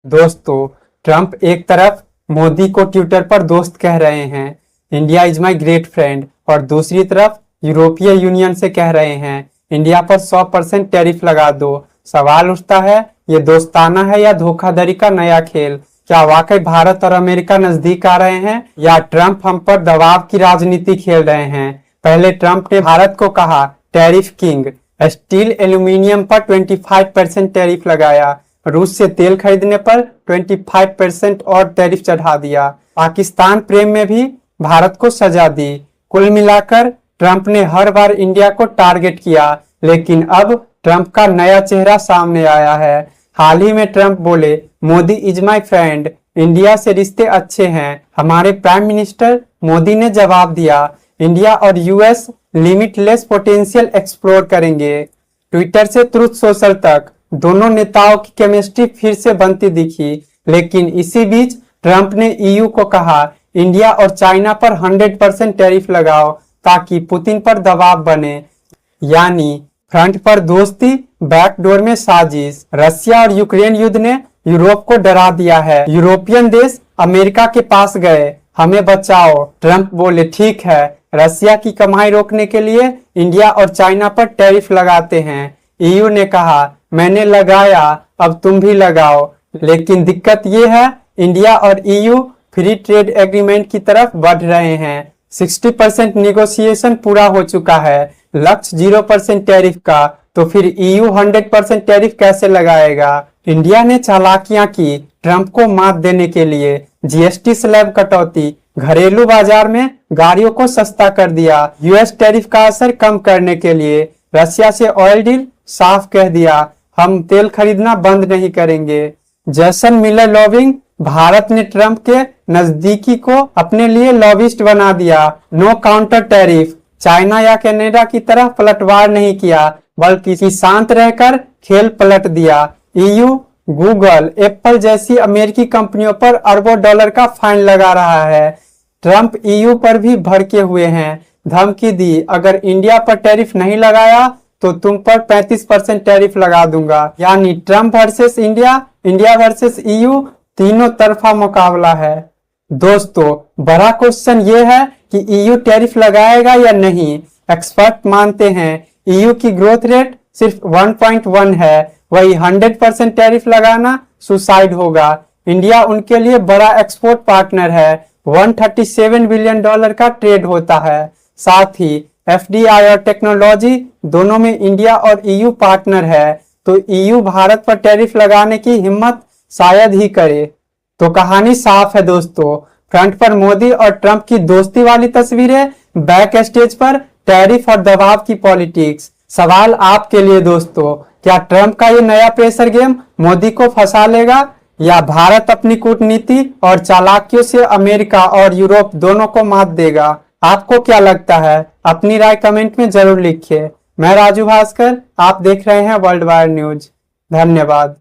दोस्तों, ट्रंप एक तरफ मोदी को ट्विटर पर दोस्त कह रहे हैं, India is my great friend, और दूसरी तरफ यूरोपीय यूनियन से कह रहे हैं, इंडिया पर 100% टैरिफ लगा दो। सवाल उठता है, ये दोस्ताना है या धोखाधड़ी का नया खेल? क्या वाकई भारत और अमेरिका नजदीक आ रहे हैं या ट्रंप हम पर दबाव की राजनीति खेल रहे हैं? पहले ट्रंप ने भारत को कहा टैरिफ किंग, स्टील एल्यूमिनियम पर 25% टैरिफ लगाया, रूस से तेल खरीदने पर 25% और टैरिफ चढ़ा दिया, पाकिस्तान प्रेम में भी भारत को सजा दी। कुल मिलाकर ट्रंप ने हर बार इंडिया को टारगेट किया, लेकिन अब ट्रंप का नया चेहरा सामने आया है। हाल ही में ट्रंप बोले, Modi is my friend, India से रिश्ते अच्छे हैं। हमारे प्राइम मिनिस्टर मोदी ने जवाब दिया, इंडिया और यूएस लिमिटलेस पोटेंशियल एक्सप्लोर करेंगे। ट्विटर से ट्रुथ सोशल तक दोनों नेताओं की केमिस्ट्री फिर से बनती दिखी, लेकिन इसी बीच ट्रंप ने ईयू को कहा, इंडिया और चाइना पर 100% टैरिफ लगाओ ताकि पुतिन पर दबाव बने। यानी फ्रंट पर दोस्ती, बैकडोर में साजिश। रशिया और यूक्रेन युद्ध ने यूरोप को डरा दिया है। यूरोपियन देश अमेरिका के पास गए, हमें बचाओ। ट्रंप बोले, ठीक है, रशिया की कमाई रोकने के लिए इंडिया और चाइना पर टैरिफ लगाते हैं। ईयू ने कहा, मैंने लगाया, अब तुम भी लगाओ। लेकिन दिक्कत ये है, इंडिया और ईयू फ्री ट्रेड एग्रीमेंट की तरफ बढ़ रहे हैं। 60% निगोशिएशन पूरा हो चुका है, लक्ष्य 0% टैरिफ का, तो फिर ईयू 100% टैरिफ कैसे लगाएगा? इंडिया ने चालाकियां की ट्रंप को मात देने के लिए। जीएसटी स्लैब कटौती, घरेलू बाजार में गाड़ियों को सस्ता कर दिया। यूएस टैरिफ का असर कम करने के लिए रशिया से ऑयल डील, साफ कह दिया, हम तेल खरीदना बंद नहीं करेंगे। जैसन मिलर लॉबिंग, भारत ने ट्रंप के नजदीकी को अपने लिए लॉबिस्ट बना दिया। नो काउंटर टैरिफ, चाइना या कनाडा की तरह पलटवार नहीं किया, बल्कि शांत रहकर खेल पलट दिया। ईयू, गूगल, एप्पल जैसी अमेरिकी कंपनियों पर अरबों डॉलर का फाइन लगा रहा है। ट्रंप ईयू पर भी भड़के हुए हैं, धमकी दी, अगर इंडिया पर टैरिफ नहीं लगाया तो तुम पर 35% टैरिफ लगा दूंगा। यानी Trump versus India, India versus EU, तीनों तरफा मुकाबला है। दोस्तों, बड़ा क्वेश्चन ये है कि ईयू टैरिफ लगाएगा या नहीं। एक्सपर्ट मानते हैं ईयू की ग्रोथ रेट सिर्फ 1.1 है, वही 100% टैरिफ लगाना सुसाइड होगा। इंडिया उनके लिए बड़ा एक्सपोर्ट पार्टनर है, 137 बिलियन डॉलर का ट्रेड होता है। साथ ही एफडीआई और टेक्नोलॉजी दोनों में इंडिया और ईयू पार्टनर है, तो ईयू भारत पर टैरिफ लगाने की हिम्मत शायद ही करे। तो कहानी साफ है दोस्तों, फ्रंट पर मोदी और ट्रंप की दोस्ती वाली तस्वीरें, बैक स्टेज पर टैरिफ और दबाव की पॉलिटिक्स। सवाल आपके लिए दोस्तों, क्या ट्रंप का ये नया प्रेशर गेम मोदी को फंसा लेगा, या भारत अपनी कूटनीति और चालाकियों से अमेरिका और यूरोप दोनों को मात देगा? आपको क्या लगता है? अपनी राय कमेंट में जरूर लिखिए। मैं राजू भास्कर, आप देख रहे हैं वर्ल्ड वार न्यूज। धन्यवाद।